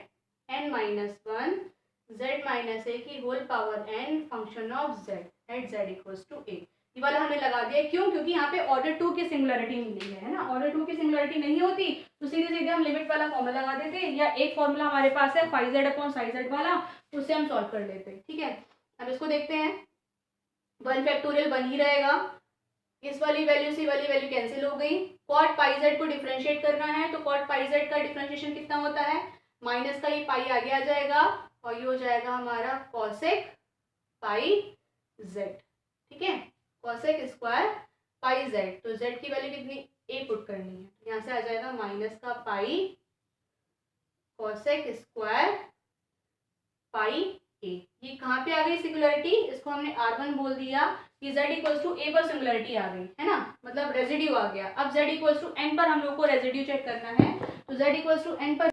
N minus one z minus A की whole power n function of z at z equals to a। ये वाला हमने लगा दिया, क्यों? क्योंकि यहाँ पे ऑर्डर 2 की सिंगुलरिटी मिली है ना। ऑर्डर 2 की सिंगुलरिटी नहीं होती तो सीधे सीधे हम लिमिट वाला फॉर्मूला लगा देते, या एक फॉर्मूला हमारे पास है phi z upon psi z वाला, उससे हम सॉल्व कर लेते। ठीक है, अब इसको देखते हैं। 1 फैक्टोरियल 1 ही रहेगा, इस वाली वैल्यू से वाली वैल्यू कैंसिल हो गई। कॉट पाई जेड को डिफरेंशिएट करना है तो कॉट पाई जेड का डिफरेंशिएशन कितना होता है, माइनस का ये पाई आगे आ जाएगा और ये हो जाएगा हमारा कॉसेक पाई जेड। ठीक है, कॉसेक स्क्वायर पाई जेड, तो जेड की वैल्यू कितनी ए पुट करनी है, यहाँ से आ जाएगा माइनस का पाई कॉसेक स्क्वायर पाई ए। ये कहाँ पे आ गई सिंगुलरिटी, इसको हमने R1 बोल दिया कि z इक्वल्स टू ए पर सिंगुलरिटी आ गई है ना, मतलब रेजिड्यू आ गया। अब z इक्वल्स टू n पर हम लोग को रेजिड्यू चेक करना है, तो z इक्वल्स टू n पर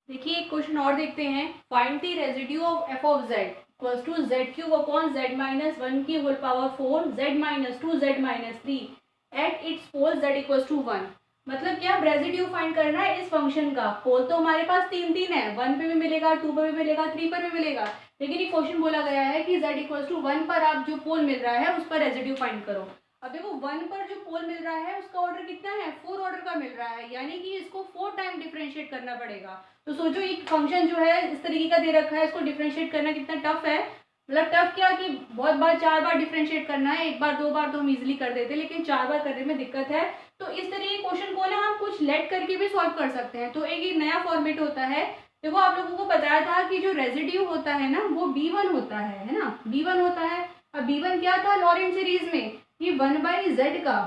देखिए एक क्वेश्चन और देखते हैं। Find the residue of f of z equals to z cube upon z minus one की whole power 4 z minus 2 z minus 3 at its pole z equals to 1। मतलब क्या, residue find करना है इस फंक्शन का। पोल तो हमारे पास तीन तीन है, 1 पे भी मिलेगा, 2 पे भी मिलेगा, 3 पर भी मिलेगा, लेकिन ये क्वेश्चन बोला गया है कि z इक्वल्स टू 1 पर आप जो पोल मिल रहा है उस पर रेजिड्यू फाइंड करो। अब देखो 1 पर जो पोल मिल रहा है उसका ऑर्डर कितना है, 4 ऑर्डर का मिल रहा है, यानी कि इसको 4 टाइम डिफरेंशिएट करना पड़ेगा। तो सोचो एक फंक्शन जो है इस तरीके का दे रखा है, इसको डिफरेंशिएट करना कितना टफ है। मतलब टफ क्या कि बहुत बार 4 बार डिफरेंशिएट करना है, एक बार 2 बार तो हम इजिली कर देते, लेकिन 4 बार करने में दिक्कत है। तो इस तरह के क्वेश्चन को ना हम कुछ लेट करके भी सॉल्व कर सकते हैं। तो एक नया फॉर्मेट होता है, देखो आप लोगों को बताया था कि जो रेजिड्यू होता है ना वो b1 होता है ना, b1 होता है। अब b1 क्या था लॉरेंट सीरीज में, ये 1/z का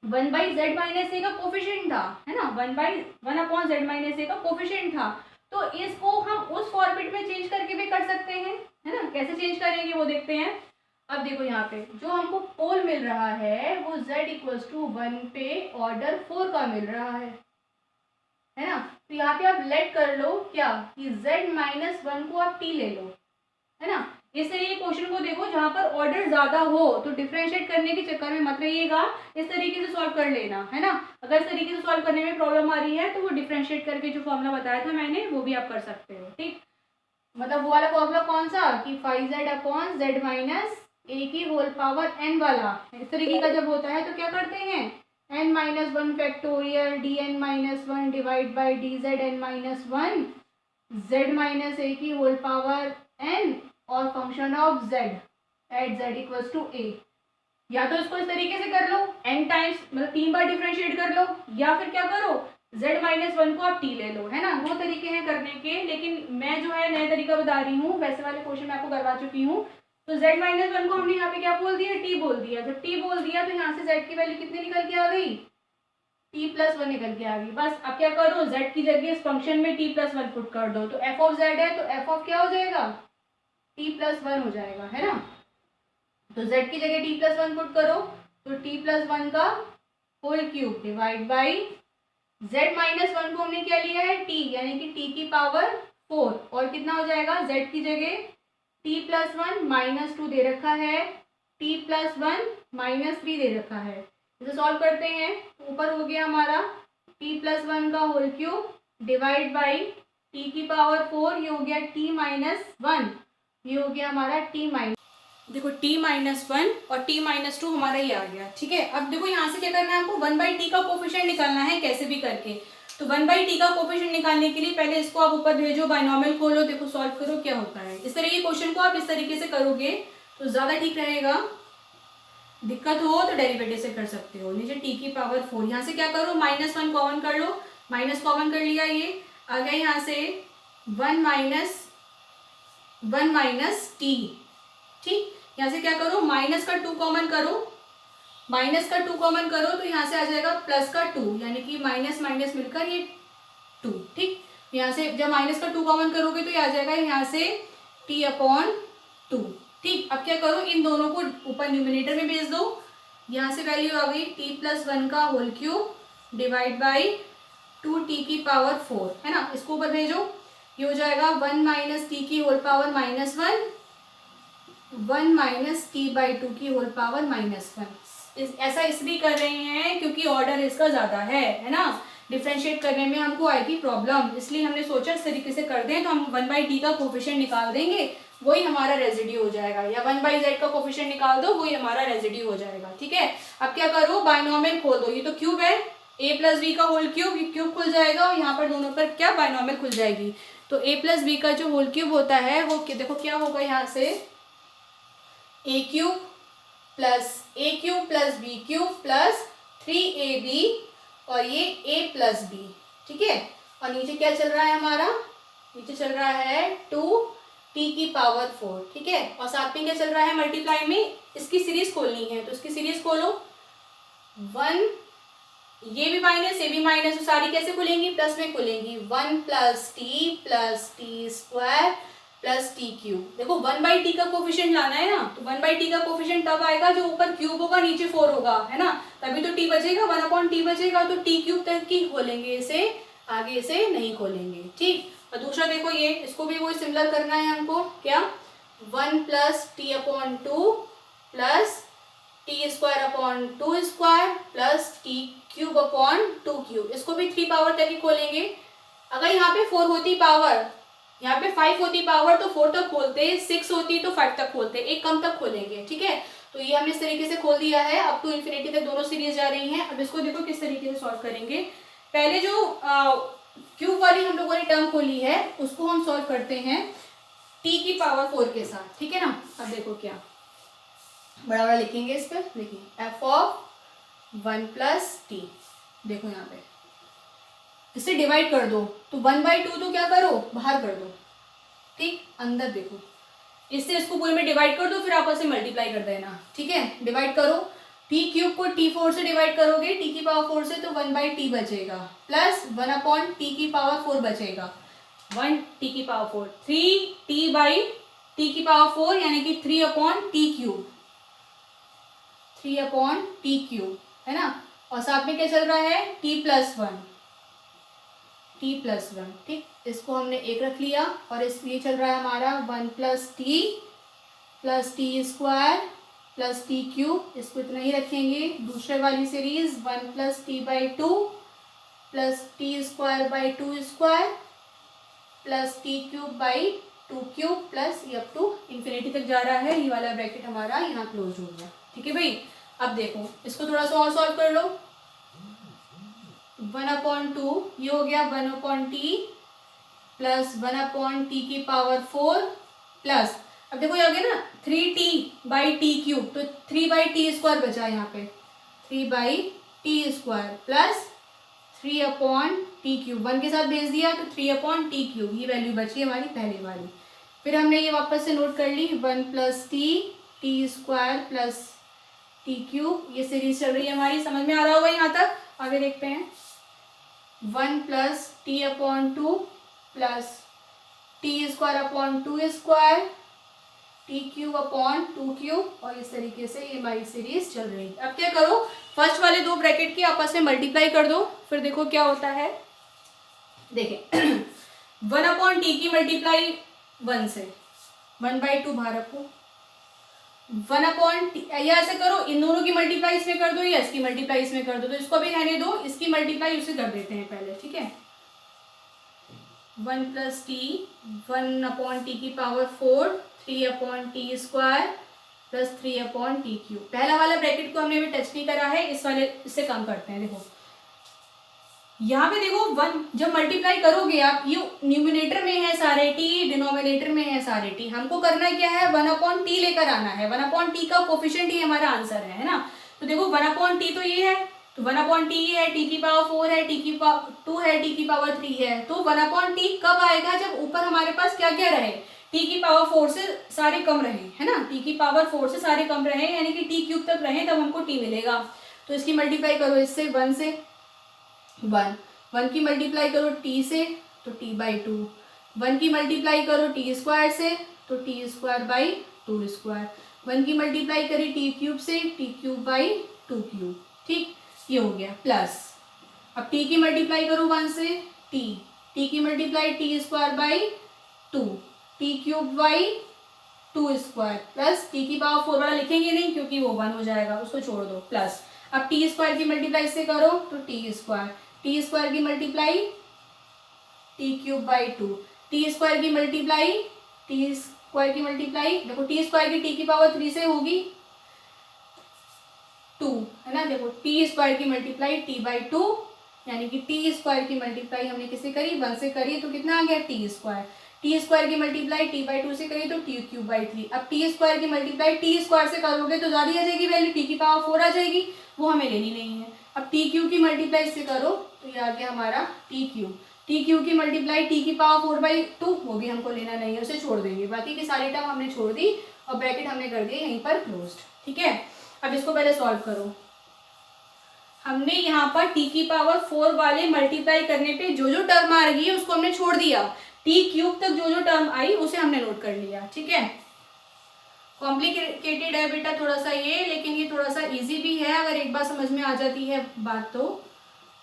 1/z माइनस ए का कोफिशिएंट था, है ना, 1/1/z माइनस ए का कोफिशिएंट था। तो इसको हम उस फॉर्मेट में चेंज करके भी कर सकते हैं, है ना। कैसे चेंज करेंगे वो देखते हैं। अब देखो यहाँ पे जो हमको पोल मिल रहा है वो z इक्वल्स टू 1 पे ऑर्डर 4 का मिल रहा है ना। तो यहाँ पे आप लेट कर लो क्या कि z माइनस 1 को आप t ले लो, है ना। इस तरीके क्वेश्चन को देखो जहां पर ऑर्डर ज्यादा हो तो डिफरेंशिएट करने के चक्कर में मत रहिएगा, इस तरीके से सॉल्व कर लेना, है ना। अगर इस तरीके से सॉल्व करने में प्रॉब्लम आ रही है तो वो डिफरेंशिएट करके जो फॉर्मूला बताया था मैंने वो भी आप कर सकते हो। ठीक, मतलब वो वाला फॉर्मूला कौन सा कि 5z upon z minus A की होल पावर n वाला, इस तरीके का जब होता है तो क्या करते हैं n minus one factorial D N minus one divide by D Z N minus one z minus A की होल पावर n और function of z at z equals to a। या तो इसको इस तरीके से कर लो n टाइम्स, मतलब 3 बार डिफरेंशिएट कर लो, या फिर क्या करो z माइनस वन को आप t ले लो, है ना। 2 तरीके हैं करने के, लेकिन मैं जो है नया तरीका बता रही हूँ, वैसे वाले क्वेश्चन मैं आपको करवा चुकी हूँ। तो z माइनस वन को हमने यहाँ पे क्या बोल दिया, t बोल दिया। जब t बोल दिया तो यहाँ से z की वैल्यू कितनी निकल के आ गई, t प्लस वन निकल के आ गई। बस अब क्या करो z की जगह इस फंक्शन में t प्लस वन पुट कर दो, तो f ऑफ z है तो f ऑफ क्या हो जाएगा t प्लस वन हो जाएगा, है ना। तो z की जगह t प्लस वन पुट करो तो t प्लस वन का whole cube divide by z minus one को हमने क्या लिया है t, यानी कि t की पावर 4, और कितना हो जाएगा z की जगह t प्लस वन माइनस 2 दे रखा है, t प्लस वन माइनस 3 दे रखा है। इसे सॉल्व करते हैं तो ऊपर हो गया हमारा t प्लस वन का whole cube divide by t की पावर 4, ये हो गया t माइनस वन, ये हो गया हमारा t माइनस, देखो t माइनस वन और t माइनस 2 हमारा ही आ गया। ठीक है, अब देखो यहाँ से क्या करना है आपको 1/t का कोफिशिएंट निकालना है कैसे भी करके। तो 1/t का कोफिशिएंट निकालने के लिए पहले इसको आप ऊपर भेजो, बाइनोमियल खोलो, देखो सॉल्व करो क्या होता है। इस तरह के क्वेश्चन को आप इस तरीके से करोगे तो ज़्यादा ठीक रहेगा। दिक्कत हो तो डेरिवेटिव से कर सकते हो। नीचे t की पावर 4, यहाँ से क्या करो माइनस वन कॉमन कर लो, माइनस कॉमन कर लिया, ये आ गया यहाँ से 1 माइनस t। ठीक, यहाँ से क्या करो माइनस का 2 कॉमन करो, माइनस का 2 कॉमन करो तो यहाँ से आ जाएगा प्लस का 2, यानी कि माइनस माइनस मिलकर ये 2। ठीक, यहाँ से जब माइनस का 2 कॉमन करोगे तो ये आ जाएगा यहाँ से t अपॉन 2। ठीक, अब क्या करो इन दोनों को ऊपर न्यूमिनेटर में भेज दो, यहाँ से वैल्यू आ गई t+1 का whole cube divide by 2t की पावर 4, है ना। इसको ऊपर भेजो, ये हो जाएगा 1 माइनस टी की whole power -1, 1 minus t by 2 की होल पावर -1। ऐसा इसलिए कर रहे हैं क्योंकि ऑर्डर इसका ज़्यादा है ना। डिफ्रेंशिएट करने में हमको आएगी प्रॉब्लम, इसलिए हमने सोचा इस तरीके से कर दें तो हम 1/t का कोफिशिएंट निकाल देंगे, वही हमारा रेजिड्यू हो जाएगा। या 1/z का कोफिशिएंट निकाल दो, वही हमारा रेजिड्यू हो जाएगा। ठीक है, अब क्या करो, बाइनोमियल खोल दो। ये तो क्यूब है, a+b का होल क्यूब, ये क्यूब खुल जाएगा और यहाँ पर दोनों पर क्या बाइनोमियल खुल जाएगी। तो a+b का जो होल क्यूब होता है वो देखो क्या होगा, यहाँ से a³ plus b³ plus 3ab और ये a+b। ठीक है, और नीचे क्या चल रहा है हमारा, नीचे चल रहा है 2t की पावर 4। ठीक है, और साथ में क्या चल रहा है, मल्टीप्लाई में इसकी सीरीज खोलनी है, तो इसकी सीरीज खोलो। 1, ये भी माइनस, ये भी माइनस, तो सारी कैसे खुलेंगी, प्लस में खुलेंगी। 1 + t स्क्वायर प्लस t³। देखो 1/t का कोफिशिएंट लाना है ना, तो 1/t का कोफिशिएंट तब आएगा जो ऊपर क्यूब होगा नीचे 4 होगा, है ना, तभी तो t बचेगा, 1/t बचेगा, तो t³ तक की खोलेंगे इसे, आगे इसे नहीं खोलेंगे। ठीक, और दूसरा देखो ये, इसको भी वही सिमिलर करना है हमको, क्या 1 + t/2 plus t²/2² plus t³/2³। इसको भी 3 पावर तक ही खोलेंगे। अगर यहाँ पे 4 होती पावर, यहाँ पे 5 होती पावर तो 4 तक खोलते, 6 होती तो 5 तक खोलते, एक कम तक खोलेंगे। ठीक है, तो ये हमने इस तरीके से खोल दिया है। अब टू इन्फिनिटी तक दोनों सीरीज जा रही हैं। अब इसको देखो किस तरीके से सॉल्व करेंगे। पहले जो क्यूब वाली हम लोगों ने टर्म खोली है उसको हम सॉल्व करते हैं t की पावर 4 के साथ। ठीक है ना, अब देखो क्या बड़ा बड़ा लिखेंगे इस पर, देखिए f(1 + t), देखो यहाँ पे इसे डिवाइड कर दो, तो 1/2 तो क्या करो, बाहर कर दो। ठीक, अंदर देखो, इससे इसको पूरे में डिवाइड कर दो, फिर आपस में मल्टीप्लाई कर देना। ठीक है, डिवाइड करो, t³ को t4 से डिवाइड करोगे, t की पावर 4 से, तो 1/t बचेगा, प्लस 1/t की पावर 4 बचेगा, 1t की पावर 4, 3t/t की पावर 4 यानी कि 3/t³, 3/t³, है ना। और साथ में क्या चल रहा है, t+1। ठीक, इसको हमने एक रख लिया, और इसलिए चल रहा है हमारा 1 + t plus t² plus t³ इसको इतना ही रखेंगे। दूसरे वाली series 1 + t/2 plus t²/2² plus t³/2³ plus ये अप टू इन्फिनिटी तक जा रहा है। ये वाला ब्रैकेट हमारा यहाँ क्लोज हो गया। ठीक है भाई, अब देखो इसको थोड़ा सा और सॉल्व कर लो। 1/2 ये हो गया 1/t प्लस 1/t की पावर 4 प्लस, अब देखो ये आ गया ना 3t/t³ तो 3/t² बचा यहाँ पे, 3/t² प्लस 3/t³, 1 के साथ भेज दिया तो 3/t³, ये वैल्यू बची हमारी पहले वाली। फिर हमने ये वापस से नोट कर ली, 1 + t² प्लस t³, ये सीरीज चल रही है हमारी। समझ में आ रहा होगा यहाँ तक, आगे देखते हैं। 1 + t/2 प्लस t²/2² t³/2³ और इस तरीके से ये हमारी सीरीज चल रही है। अब क्या करो, फर्स्ट वाले दो ब्रैकेट की आपस में मल्टीप्लाई कर दो, फिर देखो क्या होता है। देखिए 1/t की मल्टीप्लाई 1 से, 1/2 बाहर रखो, 1/t, या ऐसे करो इन दोनों की मल्टीप्लाई इसमें कर दो या इसकी मल्टीप्लाई इसमें कर दो, तो इसको भी रहने दो, इसकी मल्टीप्लाई उसे कर देते हैं पहले। ठीक है, 1 + t 1/t की पावर 4 3/t² प्लस 3/t³। पहला वाला ब्रैकेट को हमने भी टच नहीं करा है, इस वाले इससे कम करते हैं। देखो यहाँ पे देखो 1 जब मल्टीप्लाई करोगे आप, ये न्यूमिनेटर में है सारे t, डिनोमिनेटर में है सारे t, हमको करना क्या है 1/t लेकर आना है। 1/t का कोफिशिएंट ही हमारा आंसर है ना। तो देखो 1/t तो ये है, तो 1/t ये है, t की पावर 4 है, t की पावर 2 है, t की पावर 3 है। तो 1/t कब आएगा, जब ऊपर हमारे पास क्या क्या रहे, t की पावर 4 से सारे कम रहे, है ना, t की पावर 4 से सारे कम रहे, यानी कि t³ तक रहे, तब हमको t मिलेगा। तो इसकी मल्टीप्लाई करो इससे 1 से, 1 की मल्टीप्लाई करो t से तो t/2, 1 की मल्टीप्लाई करो t² से तो t²/2², 1 की मल्टीप्लाई करी t³ से t³ 2 क्यूब, ठीक, ये हो गया प्लस, अब टी की मल्टीप्लाई करो 1 से, टी की multiply T square by 2, T cube by 2 square plus T की पावर 4 वाला लिखेंगे नहीं क्योंकि वो 1 हो जाएगा, उसको छोड़ दो, प्लस अब टी स्क्वायर की मल्टीप्लाई से करो तो टी स्क्वायर की multiply T cube by 2, T square की मल्टीप्लाई देखो टी स्क्वायर की टी की पावर 3 से होगी 2, है ना, देखो टी स्क्वायर की मल्टीप्लाई टी बाई 2, यानी कि टी स्क्वायर की मल्टीप्लाई हमने किससे करी, 1 से करी, तो कितना आ गया टी स्क्वायर की मल्टीप्लाई टी बाई 2 से करी तो टी क्यूब बाई 3, अब टी स्क्वायर की मल्टीप्लाई टी स्क्वायर से करोगे तो ज़्यादा आ जाएगी वैल्यू, टी की पावर 4 आ जाएगी, वो हमें लेनी नहीं है। अब टी क्यूब की मल्टीप्लाई से करो तो ये आ गया हमारा टी क्यूब की मल्टीप्लाई टी की पावर 4 बाई 2, वो भी हमको लेना नहीं है, उसे छोड़ देंगे, बाकी की सारी टर्म हमने छोड़ दी और ब्रैकेट हमने कर दिया यहीं पर क्लोज्ड, ठीक है। अब इसको पहले सॉल्व करो, हमने यहाँ पर टी की पावर 4 वाले मल्टीप्लाई करने पे जो जो टर्म आ रही है उसको हमने छोड़ दिया, टी क्यूब तक जो जो टर्म आई उसे हमने नोट कर लिया, ठीक है। कॉम्प्लिकेटेड है बेटा थोड़ा सा ये, लेकिन ये थोड़ा सा इजी भी है, अगर एक बार समझ में आ जाती है बात तो,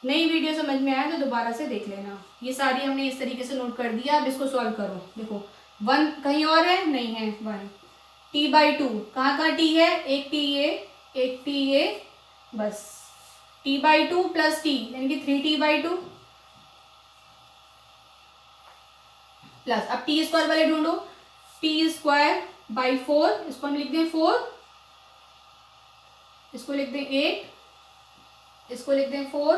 नई वीडियो समझ में आया तो दोबारा से देख लेना। ये सारी हमने इस तरीके से नोट कर दिया, अब इसको सॉल्व करो, देखो 1 कहीं और है, नहीं है 1, टी बाई 2 कहाँ टी है, एक टी ये बस, टी बाई 2 प्लस टी यानी कि 3t बाई 2 प्लस, अब टी स्क्वायर वाले ढूंढो, टी स्क्वायर बाई 4, इसको हम लिख दें 4, इसको लिख दें 8, इसको लिख दें 4,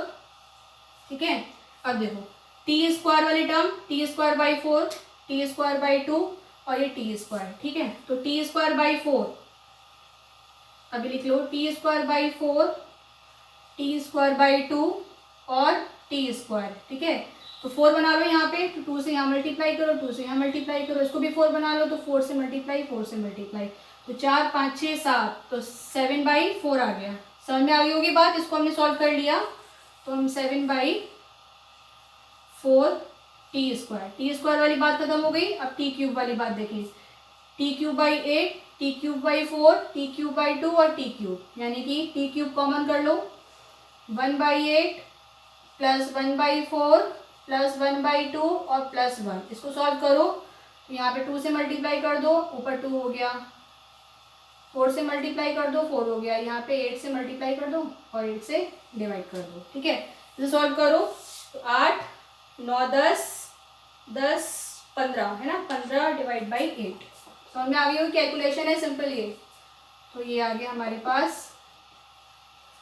ठीक है। अब देखो टी स्क्वायर वाली term, T square by 4, T square by 2 और ये टी स्क्वायर, ठीक है, तो टी स्क्वायर बाई 4 अभी लिख लो, T square by 4, T square by 2 और टी स्क्वायर, ठीक है, तो 4 बना लो यहाँ पे, तो 2 से यहाँ मल्टीप्लाई करो, 2 से यहाँ मल्टीप्लाई करो, इसको भी 4 बना लो, तो 4 से मल्टीप्लाई, तो 4 5 6 7, तो 7 बाई 4 आ गया, समझ में आ गई होगी बात, इसको हमने सॉल्व कर लिया, तो हम 7 बाई 4 टी स्क्वायर वाली बात खत्म हो गई। अब टी क्यूब वाली बात देखें, T cube by 8, T cube by 4, T cube by 2 और टी क्यूब, यानी कि टी क्यूब कॉमन कर लो, 1 by 8 plus 1 by 4 plus 1 by 2 और प्लस 1, इसको सॉल्व करो, यहाँ पे 2 से मल्टीप्लाई कर दो, ऊपर 2 हो गया, 4 से मल्टीप्लाई कर दो 4 हो गया, यहाँ पे 8 से मल्टीप्लाई कर दो और 8 से डिवाइड कर दो, ठीक है, इसे सॉल्व करो, तो 8 9 10 10 15 है ना, 15 डिवाइड बाई 8, समझ में आ गई हो, कैलकुलेशन है सिंपल ये, तो ये आ गया हमारे पास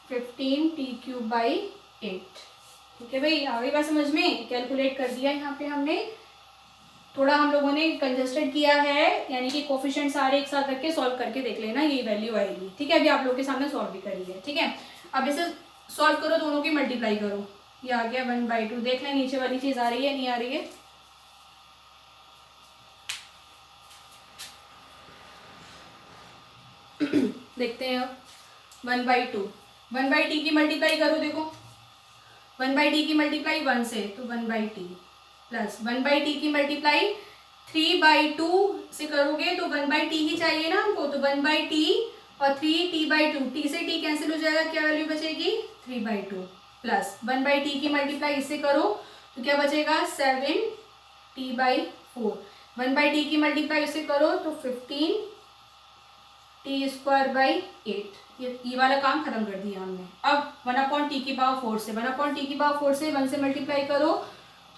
15 टी क्यूब बाई 8, ठीक है भाई, आ गई बात समझ में, कैलकुलेट कर दिया यहाँ पे हमने, थोड़ा हम लोगों ने कंजस्टेड किया है, यानी कि कोफिशिएंट सारे एक साथ रख के सॉल्व करके देख लेना, ये वैल्यू आएगी, ठीक है, अभी आप लोगों के सामने सॉल्व भी करी है, ठीक है। अब इसे सॉल्व करो, दोनों की मल्टीप्लाई करो, ये आ गया 1 बाई 2, देख लें नीचे वाली चीज आ रही है नहीं आ रही है, देखते हैं अब, 1 बाई 2, 1 बाई टी की मल्टीप्लाई करो, देखो 1 बाई टी की मल्टीप्लाई 1 से, तो 1 by T plus 1 by T की मल्टीप्लाई 3 बाई 2 से करोगे तो 1 बाई टी ही चाहिए ना हमको, तो 1 बाई टी और 3 टी बाई 2, टी से टी कैंसिल हो जाएगा, क्या वैल्यू बचेगी 3 बाई 2 प्लस 1 बाई टी की मल्टीप्लाई इससे करो तो क्या बचेगा 7 टी बाई 4, 1 बाई टी की मल्टीप्लाई इससे करो तो 15 टी स्क्वायर बाई 8, ये वाला काम खत्म कर दिया हमने। अब 1 टी की पावर 4 से 1 टी की पावर 4 से 1 से मल्टीप्लाई करो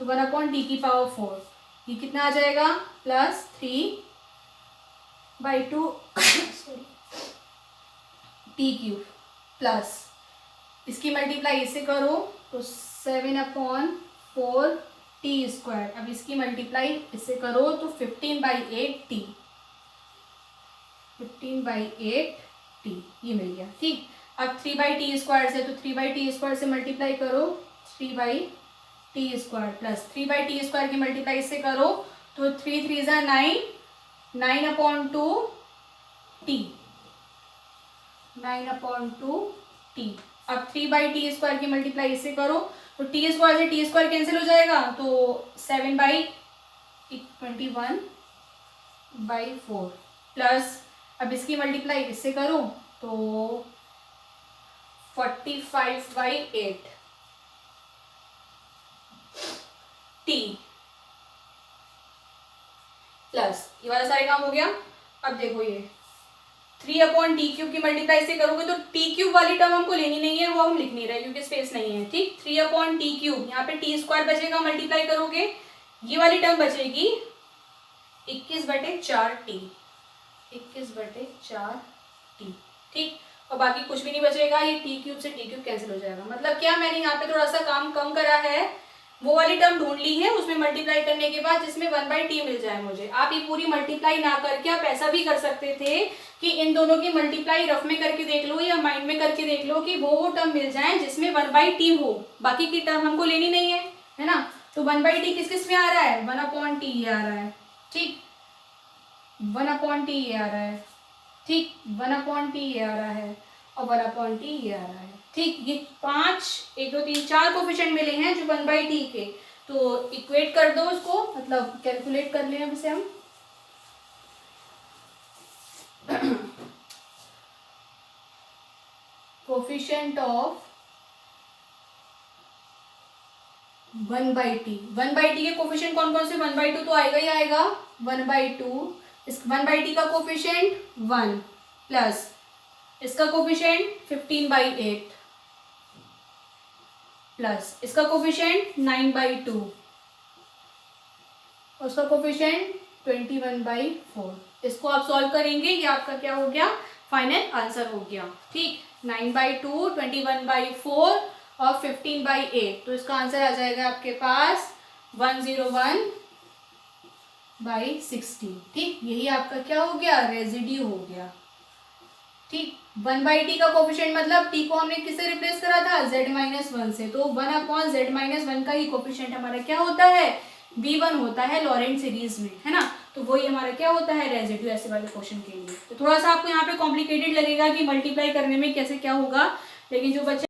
तो 1 टी की पावर 4, ये कितना आ जाएगा plus 3 by 2 T cube plus इसकी मल्टीप्लाई इससे करो तो 7/4 टी स्क्वायर, अब इसकी मल्टीप्लाई इससे करो तो 15 बाई 8 टी, 15 बाई 8 टी, ये मिल गया, ठीक। अब 3 बाई टी स्क्वायर से, तो 3 बाई टी स्क्वायर से मल्टीप्लाई करो 3 by T square plus 3 by T square की मल्टीप्लाई इससे करो तो 3 3 ज़ा 9, 9/2 टी, 9/2 टी। अब 3 बाई टी स्क्वायर की मल्टीप्लाई इससे करो तो टी स्क्वायर से टी स्क्वायर कैंसिल हो जाएगा, तो 7 बाई 21 बाई 4 प्लस अब इसकी मल्टीप्लाई इससे करो तो 45/8 t प्लस ये वाला सारे काम हो गया। अब देखो ये 3/t³ की मल्टीप्लाई से करोगे तो t³ वाली टर्म हमको लेनी नहीं है, वो हम लिख नहीं रहे क्योंकि स्पेस नहीं है। ठीक, 3/t³, यहाँ पे t² बचेगा, मल्टीप्लाई करोगे ये वाली टर्म बचेगी 21/4t, 21/4t। ठीक, और बाकी कुछ भी नहीं बचेगा, ये t³ से t³ कैंसिल हो जाएगा। मतलब क्या, मैंने यहाँ पे थोड़ा सा काम कम करा है, वो वाली टर्म ढूंढ ली है, उसमें मल्टीप्लाई करने के बाद जिसमें 1/t मिल जाए मुझे। आप ये पूरी मल्टीप्लाई ना करके आप ऐसा भी कर सकते थे कि इन दोनों की मल्टीप्लाई रफ में करके देख लो या माइंड में करके देख लो कि वो टर्म मिल जाए जिसमें 1/t हो, बाकी की टर्म हमको लेनी नहीं है ना। तो 1/t किस किस में आ रहा है, 1/t ये आ रहा है। ठीक, 1/t ये आ रहा है। ठीक, 1/t ये आ रहा है और 1/t ये आ रहा है। ठीक, ये 5, 1 2 3 4 कोफिशिएंट मिले हैं जो 1/t के, तो इक्वेट कर दो उसको, मतलब कैलकुलेट कर लें अब इसे हम। कोफिशिएंट ऑफ 1/t, 1/t के कोफिशिएंट कौन कौन से, 1/2 तो आएगा ही आएगा, 1/2, इस 1/t का कोफिशिएंट 1 प्लस इसका कोफिशिएंट 15/8 प्लस इसका कोफिशिएंट 9/2 और उसका कोफिशिएंट 21/4। इसको आप सॉल्व करेंगे, ये आपका क्या हो गया, फाइनल आंसर हो गया। ठीक, 9/2, 21/4 और 15/8, तो इसका आंसर आ जाएगा आपके पास 101/16। ठीक, यही आपका क्या हो गया, रेजिड्यू हो गया। ठीक, 1/t का कोफिशिएंट मतलब t को हमने किससे रिप्लेस करा था, z-1 से, तो 1/z-1 का ही कोफिशिएंट हमारा क्या होता है, v1 होता है लॉरेंट सीरीज में, है ना। तो वही हमारा क्या होता है, रेजिड्यू, ऐसे वाले क्वेश्चन के लिए। तो थोड़ा सा आपको यहाँ पे कॉम्प्लिकेटेड लगेगा कि मल्टीप्लाई करने में कैसे क्या होगा, लेकिन जो बच्चे